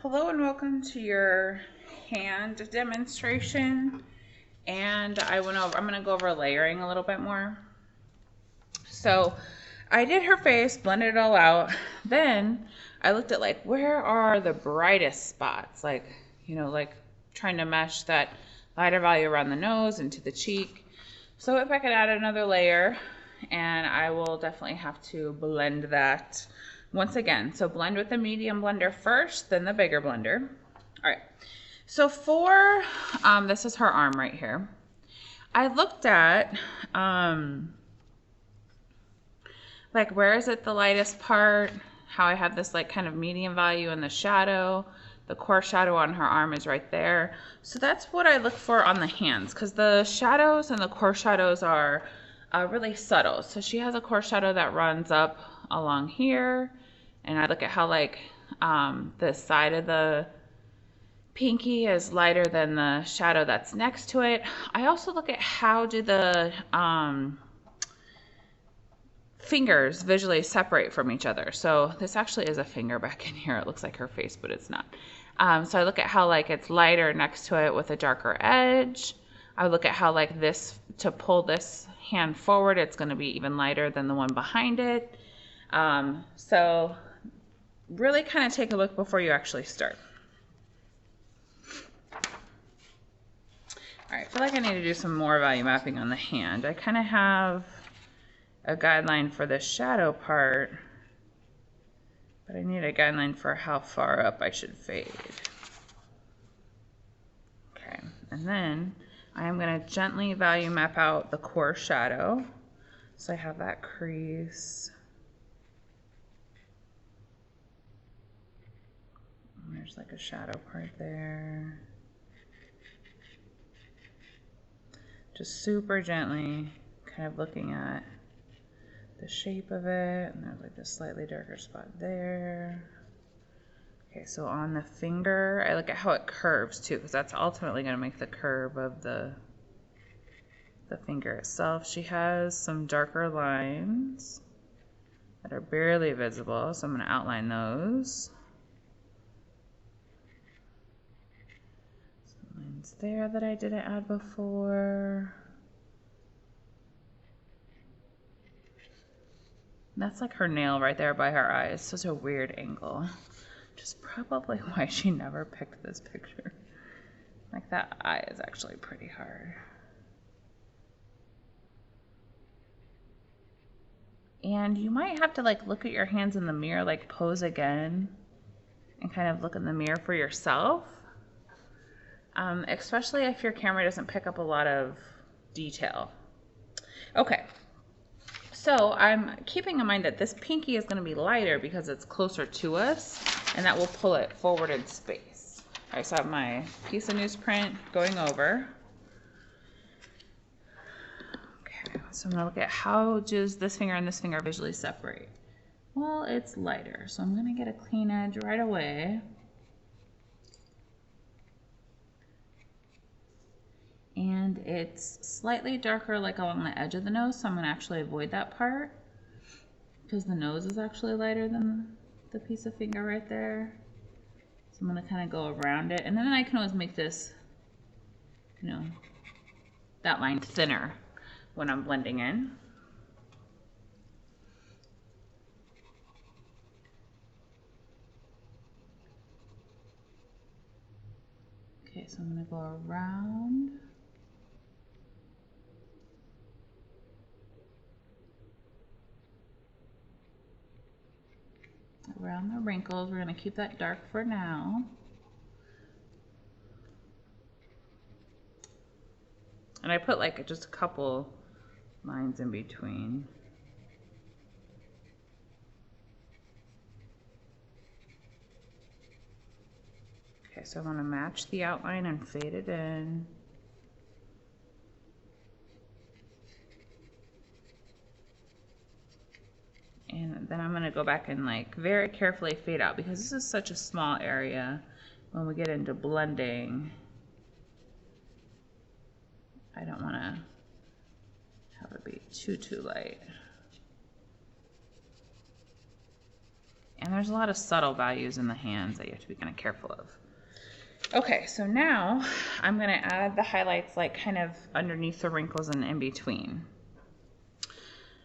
Hello and welcome to your hand demonstration. And I'm gonna go over layering a little bit more. So I did her face, blended it all out. Then I looked at like, where are the brightest spots? Like, like trying to mesh that lighter value around the nose into the cheek. So if I could add another layer, and I will definitely have to blend that once again. So blend with the medium blender first, then the bigger blender. All right. So for, this is her arm right here. I looked at, like, where is it the lightest part? How I have this like kind of medium value in the shadow. The core shadow on her arm is right there. So that's what I look for on the hands, because the shadows and the core shadows are really subtle. So she has a core shadow that runs up along here. And I look at how like the side of the pinky is lighter than the shadow that's next to it. I also look at how do the fingers visually separate from each other. So this actually is a finger back in here. It looks like her face, but it's not. So I look at how like it's lighter next to it with a darker edge. I look at how like this, to pull this hand forward, it's going to be even lighter than the one behind it. So really kind of take a look before you actually start. All right, I feel like I need to do some more value mapping on the hand. I kind of have a guideline for the shadow part, but I need a guideline for how far up I should fade. Okay, and then I am going to gently value map out the core shadow. So I have that crease. And there's like a shadow part there. Just super gently kind of looking at the shape of it, and there's like a slightly darker spot there. Okay, so on the finger, I look at how it curves too, because that's ultimately going to make the curve of the finger itself. She has some darker lines that are barely visible, so I'm going to outline those. Some lines there that I didn't add before. That's like her nail right there by her eye. It's such a weird angle. Which is probably why she never picked this picture. Like that eye is actually pretty hard. And you might have to like look at your hands in the mirror, like pose again and kind of look in the mirror for yourself. Especially if your camera doesn't pick up a lot of detail. Okay. So I'm keeping in mind that this pinky is going to be lighter because it's closer to us, and that will pull it forward in space. All right, so I have my piece of newsprint going over. Okay, so I'm going to look at how does this finger and this finger visually separate. Well, it's lighter, so I'm going to get a clean edge right away. And it's slightly darker like along the edge of the nose, so I'm going to actually avoid that part because the nose is actually lighter than the piece of finger right there. So I'm going to kind of go around it, and then I can always make this, that line thinner when I'm blending in. Okay, so I'm going to go around. Around the wrinkles. We're going to keep that dark for now. And I put like just a couple lines in between. Okay, so I want to match the outline and fade it in. And then I'm going to go back and like very carefully fade out because this is such a small area. When we get into blending, I don't want to have it be too light. And there's a lot of subtle values in the hands that you have to be kind of careful of. Okay, so now I'm going to add the highlights like kind of underneath the wrinkles and in between.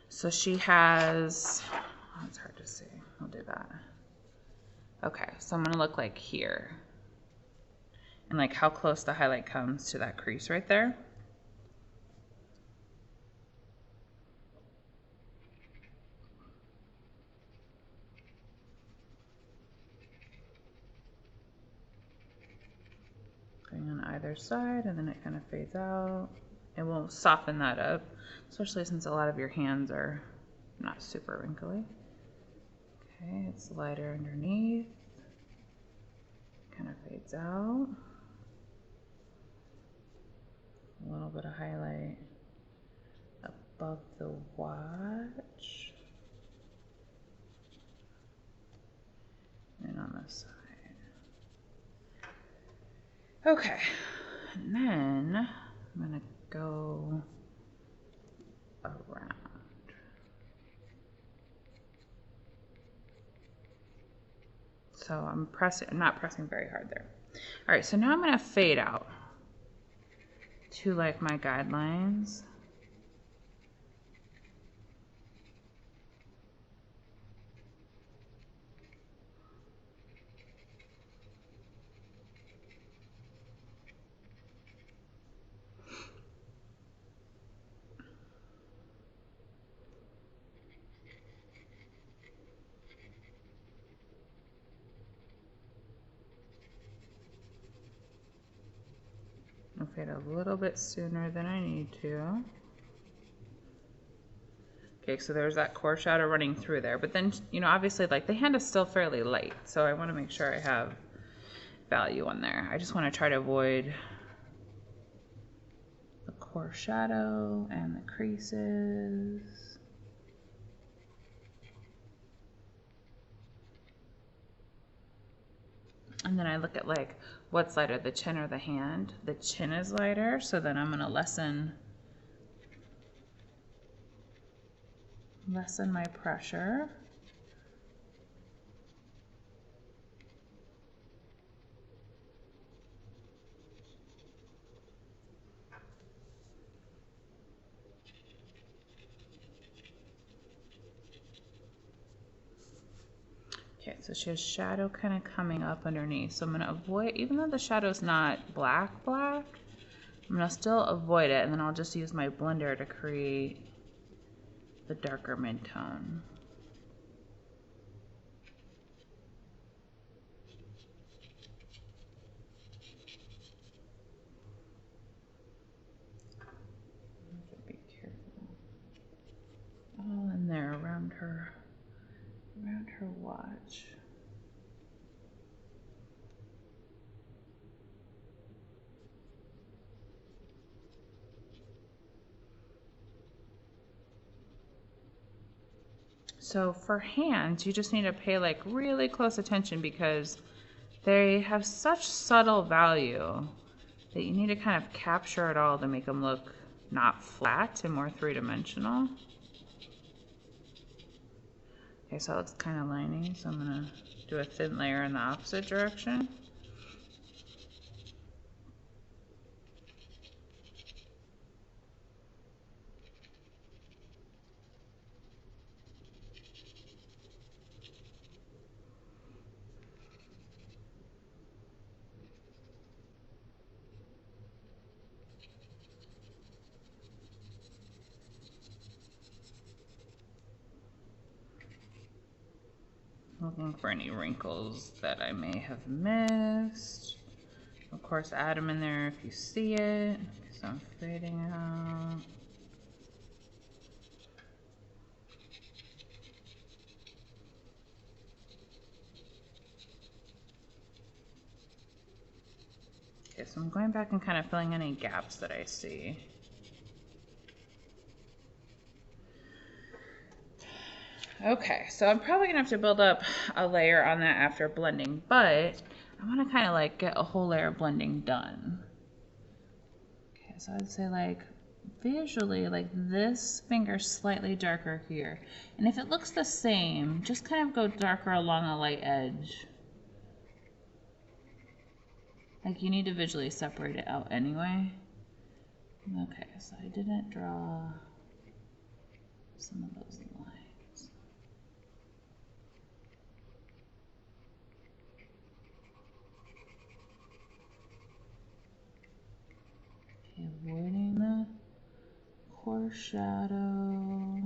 So she has, oh, it's hard to see. I'll do that. Okay, so I'm going to look like here. And like how close the highlight comes to that crease right there. Going on either side, and then it kind of fades out. It will soften that up, especially since a lot of your hands are not super wrinkly. Okay, it's lighter underneath. Kind of fades out. A little bit of highlight above the watch. And on this side. Okay, and then I'm gonna go around. So I'm not pressing very hard there. All right, so now I'm gonna fade out to like my guidelines. I'll fade a little bit sooner than I need to. Okay, so there's that core shadow running through there, but then, you know, obviously like the hand is still fairly light, so I want to make sure I have value on there. I just want to try to avoid the core shadow and the creases. And then I look at like what's lighter, the chin or the hand. The chin is lighter, so then I'm gonna lessen my pressure. Okay, so she has shadow kind of coming up underneath. So I'm gonna avoid, even though the shadow's not black, I'm gonna still avoid it, and then I'll just use my blender to create the darker mid-tone. Be careful. All in there around her watch. So for hands, you just need to pay like really close attention because they have such subtle value that you need to kind of capture it all to make them look not flat and more three-dimensional. Okay, so it looks kind of liney, so I'm gonna do a thin layer in the opposite direction. Looking for any wrinkles that I may have missed. Of course, add them in there if you see it. So I'm fading out. Okay, so I'm going back and kind of filling any gaps that I see. Okay, so I'm probably gonna have to build up a layer on that after blending, but I want to kind of like get a whole layer of blending done. Okay, so I'd say like visually, like this finger slightly darker here. And if it looks the same, just kind of go darker along a light edge. Like you need to visually separate it out anyway. Okay, so I didn't draw some of those lines. Okay, avoiding the coarse shadow.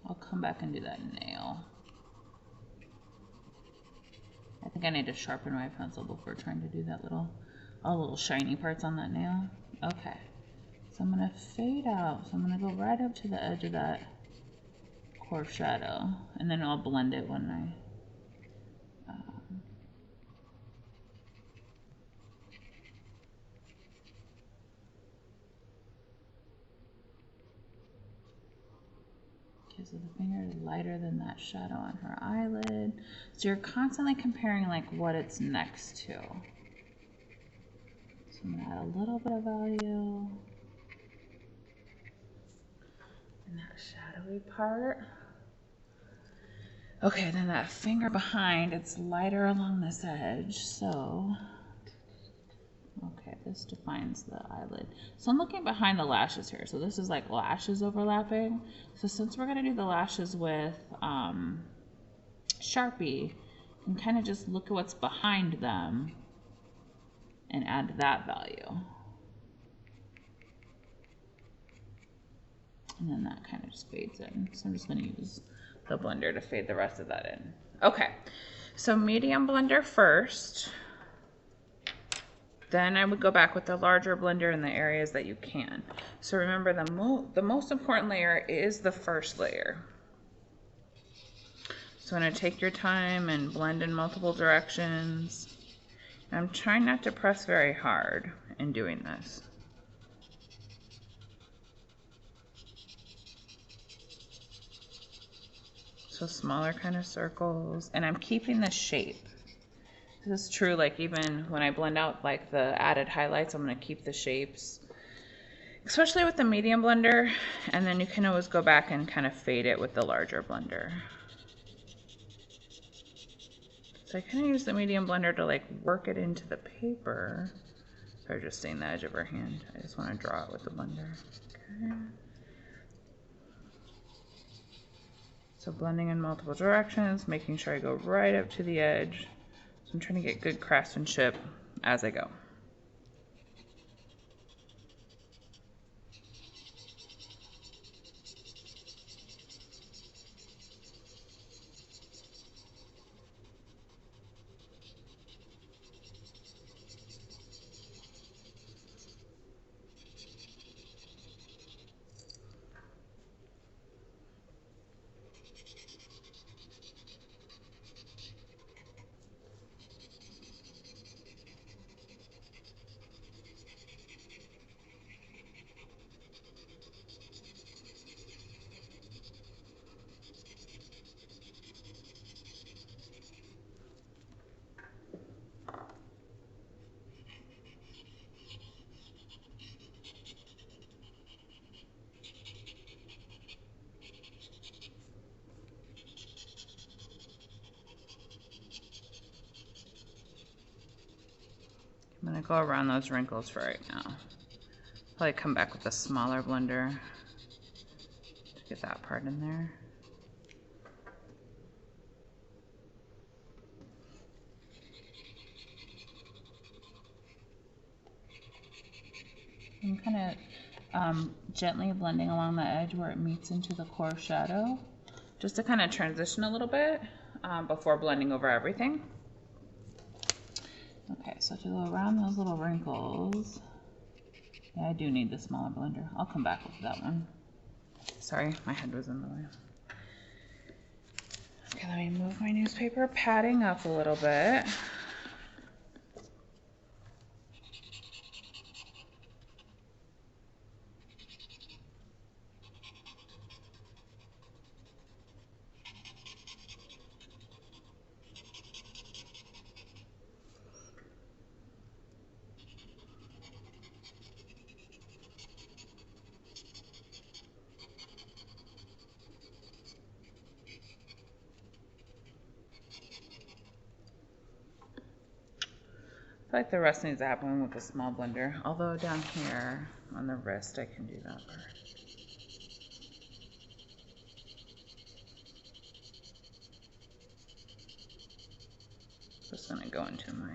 I'll come back and do that nail. I think I need to sharpen my pencil before trying to do that all little shiny parts on that nail. Okay, so I'm gonna fade out. So I'm gonna go right up to the edge of that coarse shadow, and then I'll blend it when I so the finger is lighter than that shadow on her eyelid. So you're constantly comparing like what it's next to. So I'm gonna add a little bit of value in that shadowy part. Okay, then that finger behind, it's lighter along this edge, so okay, this defines the eyelid. So I'm looking behind the lashes here. So this is like lashes overlapping. So since we're gonna do the lashes with Sharpie, and kind of just look at what's behind them and add that value. And then that kind of just fades in. So I'm just gonna use the blender to fade the rest of that in. Okay, so medium blender first. Then I would go back with the larger blender in the areas that you can. So remember, the most important layer is the first layer. So I'm going to take your time and blend in multiple directions. I'm trying not to press very hard in doing this. So smaller kind of circles, and I'm keeping the shape. This is true, like even when I blend out like the added highlights, I'm going to keep the shapes, especially with the medium blender, and then you can always go back and kind of fade it with the larger blender. So I kind of use the medium blender to like work it into the paper. Sorry, just seeing the edge of her hand. I just want to draw it with the blender. Okay. So blending in multiple directions, making sure I go right up to the edge. So I'm trying to get good craftsmanship as I go. I'm gonna go around those wrinkles for right now. Probably come back with a smaller blender to get that part in there. I'm kind of gently blending along the edge where it meets into the core shadow, just to kind of transition a little bit before blending over everything. Okay, so to go around those little wrinkles, yeah, I do need the smaller blender. I'll come back with that one. Sorry, my head was in the way. Okay, let me move my newspaper padding up a little bit. I feel like the rest needs to happen with a small blender. Although down here on the wrist, I can do that part. Just gonna go into my,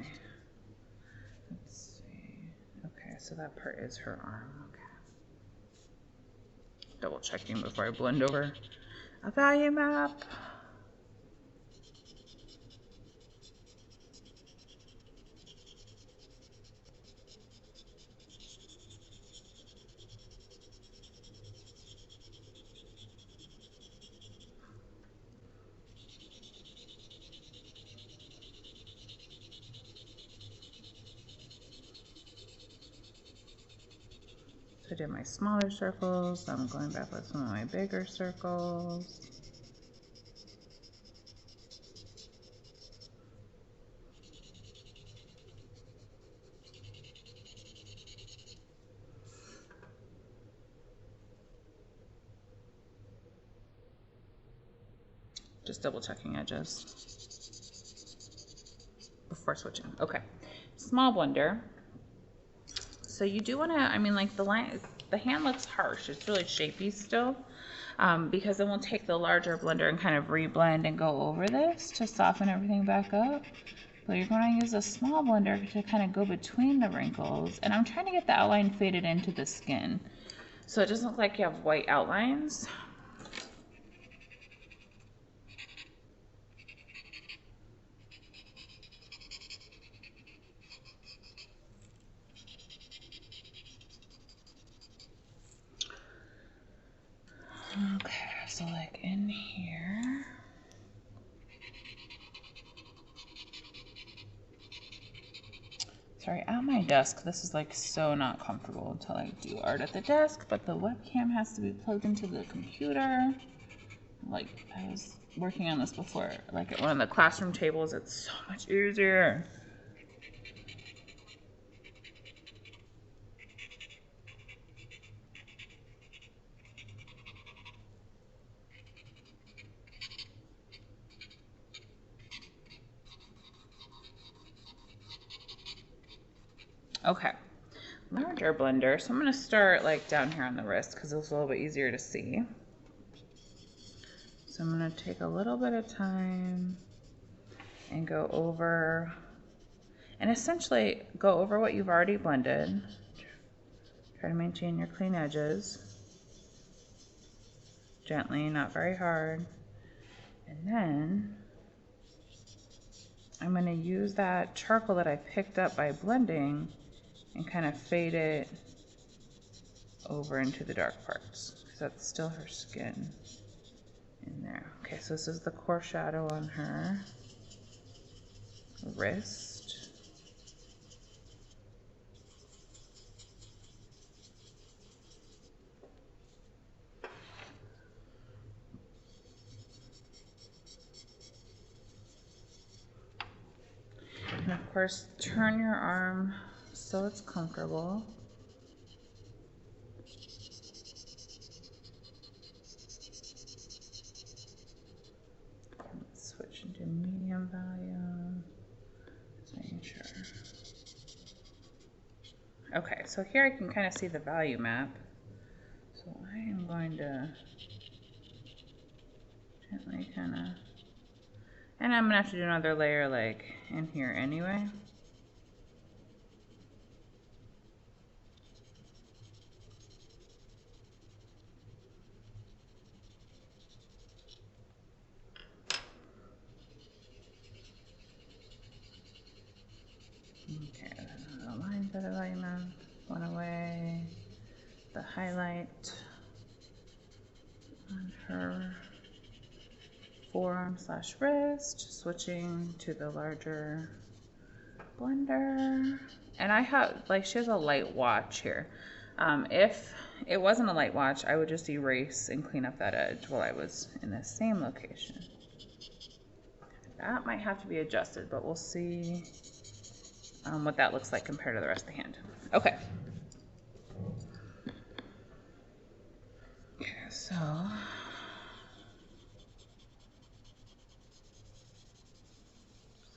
let's see. Okay, so that part is her arm, okay. Double checking before I blend over a value map. So I did my smaller circles. I'm going back with some of my bigger circles. Just double checking edges before switching. Okay, small blender. So you do want to, I mean, like the hand looks harsh. It's really shapy still, because then we'll take the larger blender and kind of reblend and go over this to soften everything back up. But you're going to use a small blender to kind of go between the wrinkles. And I'm trying to get the outline faded into the skin, so it doesn't look like you have white outlines. Okay, so like in here. Sorry, at my desk, this is like so not comfortable until I do art at the desk, but the webcam has to be plugged into the computer. Like, I was working on this before, like at one of the classroom tables, it's so much easier. Okay, larger blender. So I'm gonna start like down here on the wrist because it's a little bit easier to see. So I'm gonna take a little bit of time and go over, and essentially go over what you've already blended. Try to maintain your clean edges. Gently, not very hard. And then I'm gonna use that charcoal that I picked up by blending and kind of fade it over into the dark parts, because that's still her skin in there. Okay, so this is the core shadow on her wrist. And of course, turn your arm so it's comfortable. Switch into medium volume. Just making sure. Okay, so here I can kind of see the value map. So I am going to gently kind of, and I'm gonna have to do another layer like in here anyway. Okay, the lines of the value map went away. The highlight on her forearm slash wrist, switching to the larger blender. And I have, like, she has a light watch here. If it wasn't a light watch, I would just erase and clean up that edge while I was in the same location. That might have to be adjusted, but we'll see what that looks like compared to the rest of the hand. Okay. Okay, so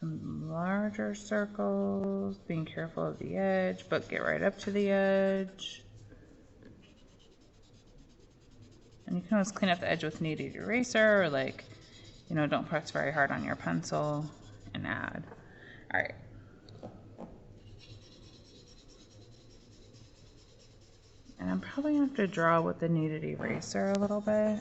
some large larger circles, being careful of the edge, but get right up to the edge. And you can always clean up the edge with kneaded eraser, or like, you know, don't press very hard on your pencil and add. All right. And I'm probably gonna have to draw with the kneaded eraser a little bit.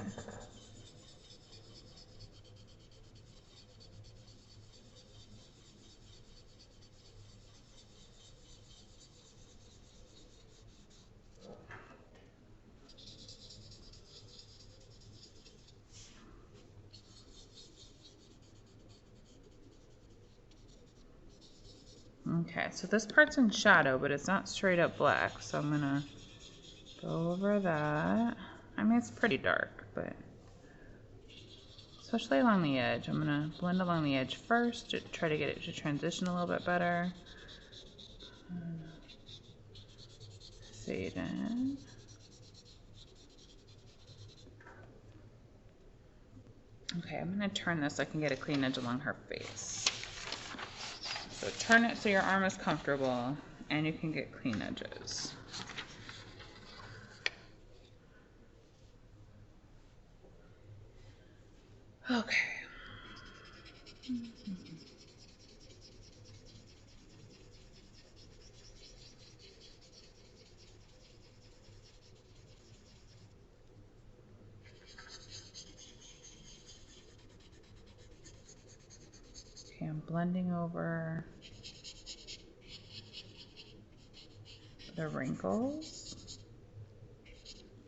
Okay, so this part's in shadow, but it's not straight up black, so I'm gonna go over that. I mean, it's pretty dark, but especially along the edge. I'm gonna blend along the edge first to try to get it to transition a little bit better. Fade in. Okay, I'm gonna turn this so I can get a clean edge along her face. So turn it so your arm is comfortable and you can get clean edges. Okay. Okay, I'm blending over the wrinkles.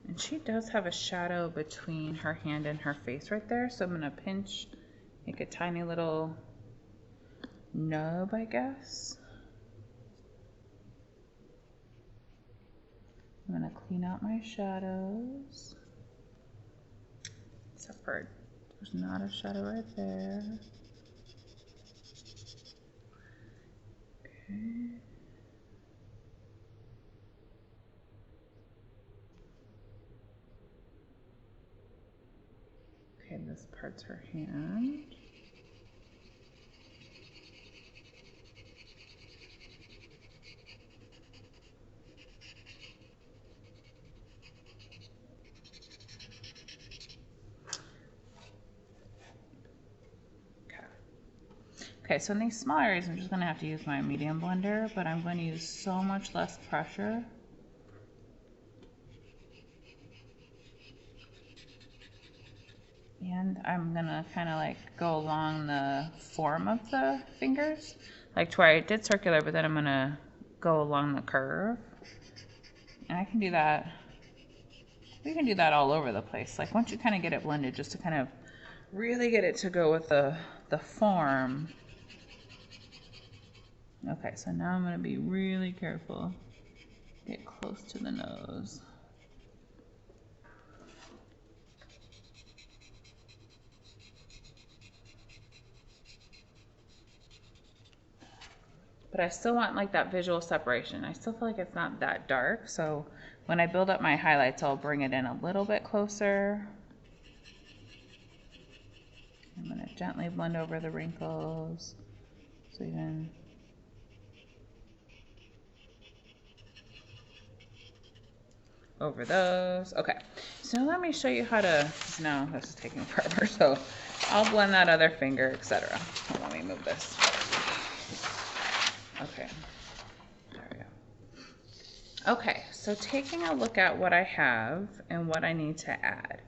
And she does have a shadow between her hand and her face right there, so I'm gonna pinch, make a tiny little nub, I guess. I'm gonna clean out my shadows. Except for there's not a shadow right there. Okay. Okay, this part's her hand. Okay, so in these small areas, I'm just going to have to use my medium blender, but I'm going to use so much less pressure. And I'm going to kind of like go along the form of the fingers, like to where I did circular, but then I'm going to go along the curve. And I can do that. We can do that all over the place. Like once you kind of get it blended, just to kind of really get it to go with the form. Okay, so now I'm going to be really careful. Get close to the nose. But I still want like that visual separation. I still feel like it's not that dark, so when I build up my highlights, I'll bring it in a little bit closer. I'm going to gently blend over the wrinkles. So even over those. Okay, so let me show you how to, no, this is taking forever, so I'll blend that other finger, etc. Let me move this. Okay, there we go. Okay, so taking a look at what I have and what I need to add.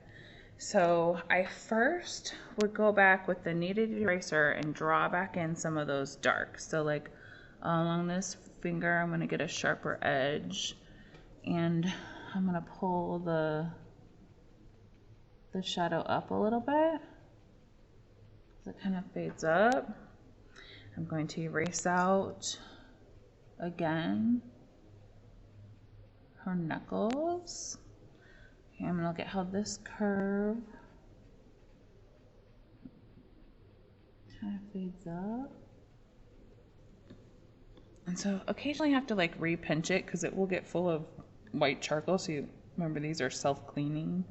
So I first would go back with the kneaded eraser and draw back in some of those darks. So like along this finger, I'm gonna get a sharper edge, and I'm gonna pull the shadow up a little bit. So it kind of fades up. I'm going to erase out again her knuckles. Okay, I'm gonna look at how this curve kind of fades up. And so occasionally you have to like re-pinch it because it will get full of white charcoal. So you remember, these are self-cleaning.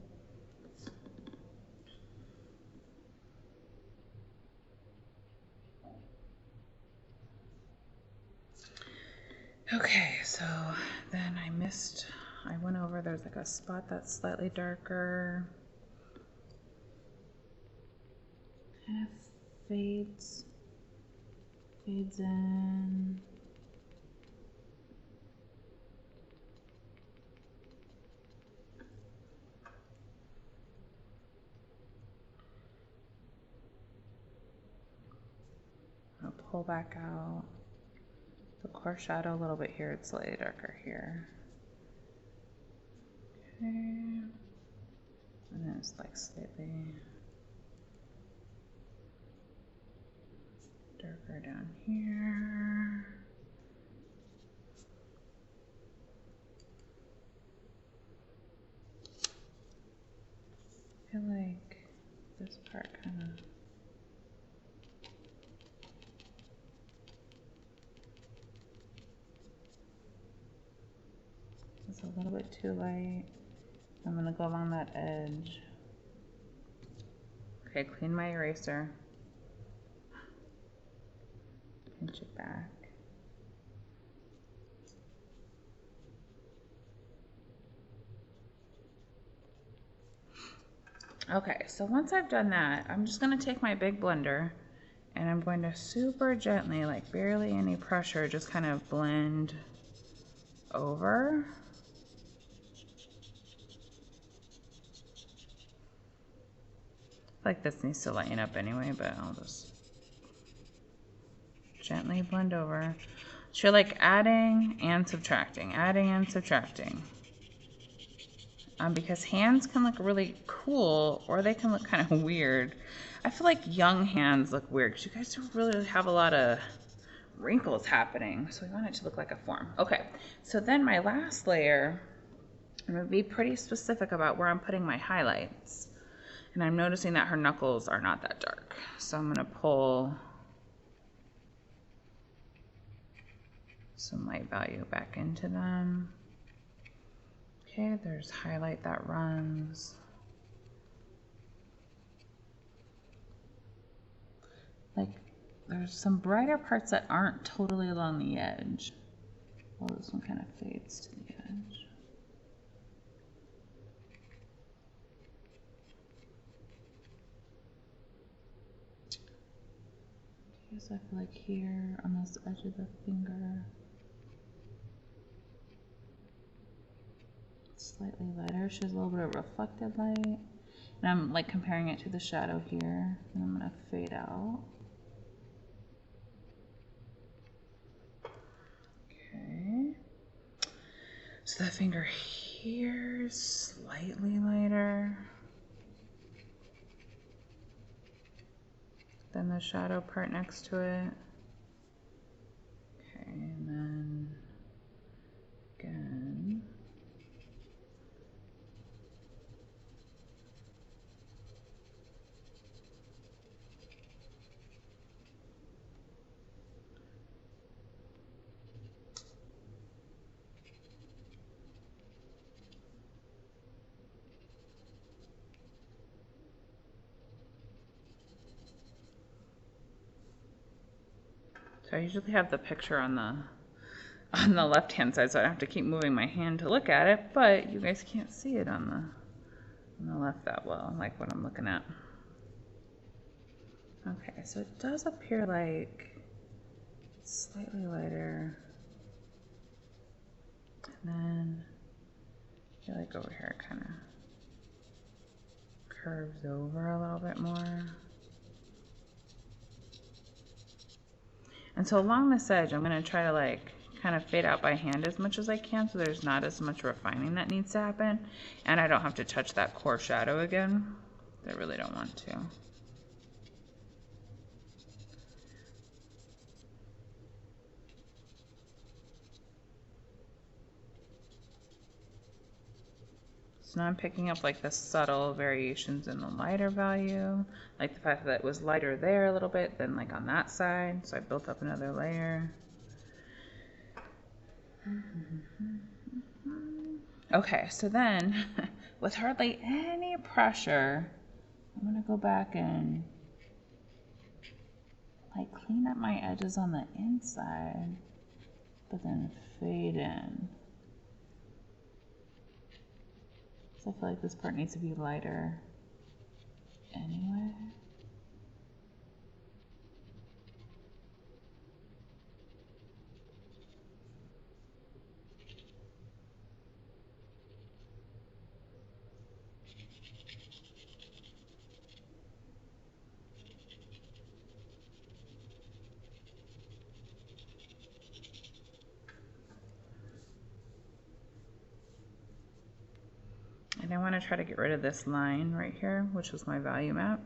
Okay, so then I went over, there's like a spot that's slightly darker. Kind of fades in. I'll pull back out the core shadow a little bit here. It's slightly darker here. Okay. And then it's like slightly darker down here. I feel like this part kind of is a little bit too light. I'm gonna go along that edge. Okay, clean my eraser. Pinch it back. Okay, so once I've done that, I'm just gonna take my big blender and I'm going to super gently, like barely any pressure, just kind of blend over. Like this needs to lighten up anyway, but I'll just gently blend over. So you're like adding and subtracting, because hands can look really cool or they can look kind of weird. I feel like young hands look weird because you guys don't really have a lot of wrinkles happening. So we want it to look like a form. Okay, so then my last layer, I'm gonna be pretty specific about where I'm putting my highlights. And I'm noticing that her knuckles are not that dark. So I'm gonna pull some light value back into them. Okay, there's highlight that runs. Like, there's some brighter parts that aren't totally along the edge. Well, this one kind of fades to the edge. Okay, so I feel like here on this edge of the finger, it's slightly lighter. She has a little bit of reflected light. And I'm like comparing it to the shadow here. And I'm gonna fade out. Okay. So that finger here is slightly lighter than the shadow part next to it. Okay, and then again. So I usually have the picture on the left hand side, so I don't have to keep moving my hand to look at it, but you guys can't see it on the left that well, like what I'm looking at. Okay, so it does appear like it's slightly lighter. And then I feel like over here it kind of curves over a little bit more. And so along this edge, I'm going to try to like kind of fade out by hand as much as I can so there's not as much refining that needs to happen. And I don't have to touch that core shadow again. I really don't want to. So now I'm picking up like the subtle variations in the lighter value, like the fact that it was lighter there a little bit than like on that side. So I built up another layer. Okay, so then with hardly any pressure, I'm gonna go back and like clean up my edges on the inside. but then fade in. So I feel like this part needs to be lighter anyway. And I want to try to get rid of this line right here, which was my value map.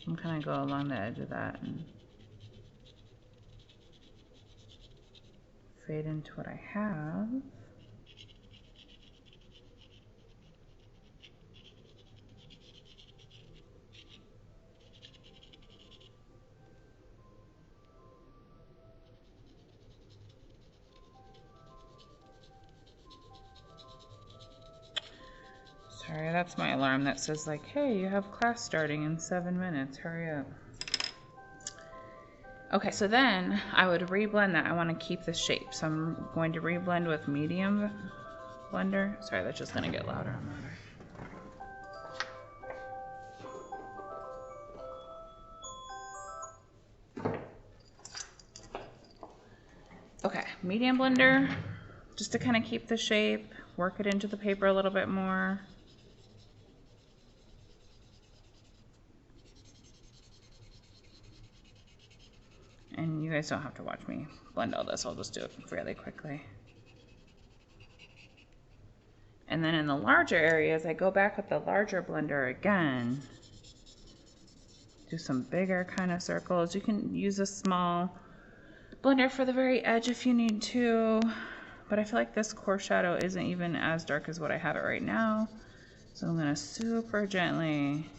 I'm kind of go along the edge of that and fade into what I have. Sorry, that's my alarm that says like, hey, you have class starting in 7 minutes, hurry up. Okay, so then I would reblend that. I want to keep the shape, so I'm going to reblend with medium blender. Sorry, that's just gonna get louder and louder. Okay, medium blender, just to kind of keep the shape, work it into the paper a little bit more. And you guys don't have to watch me blend all this, I'll just do it fairly quickly. And then in the larger areas, I go back with the larger blender again. Do some bigger kind of circles. You can use a small blender for the very edge if you need to, but I feel like this core shadow isn't even as dark as what I have it right now. So I'm gonna super gently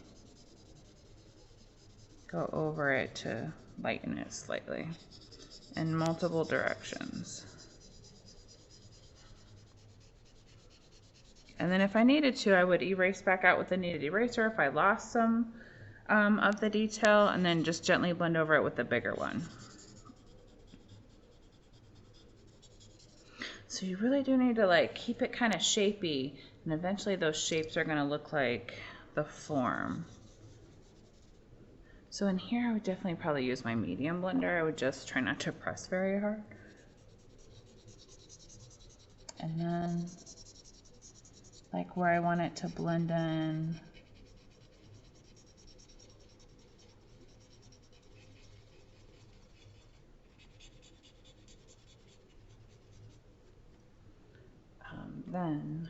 go over it to lighten it slightly in multiple directions. And then if I needed to, I would erase back out with the kneaded eraser if I lost some of the detail, and then just gently blend over it with the bigger one. So you really do need to like keep it kind of shapy, and eventually those shapes are going to look like the form. So in here, I would definitely probably use my medium blender. I would just try not to press very hard. And then, like where I want it to blend in, then,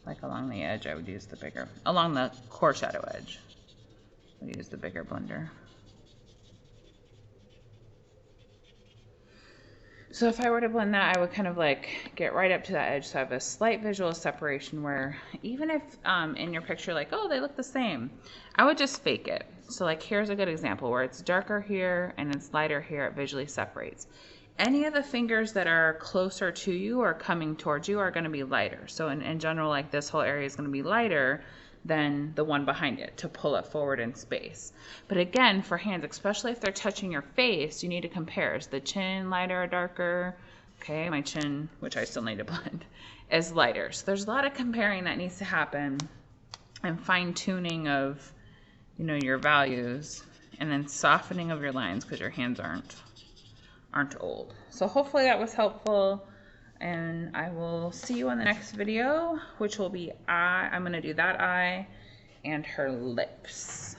like along the edge, I would use the bigger, along the core shadow edge, I would use the bigger blender. So if I were to blend that, I would kind of like get right up to that edge, so I have a slight visual separation where even if in your picture like, oh, they look the same, I would just fake it. So like here's a good example where it's darker here and it's lighter here, it visually separates. Any of the fingers that are closer to you or coming towards you are going to be lighter. So in general, like this whole area is going to be lighter than the one behind it to pull it forward in space. But again, for hands, especially if they're touching your face, you need to compare. Is the chin lighter or darker? Okay, my chin, which I still need to blend, is lighter. So there's a lot of comparing that needs to happen, and fine tuning of, you know, your values, and then softening of your lines because your hands aren't old. So hopefully that was helpful, and I will see you in the next video, which will be I'm going to do that eye and her lips.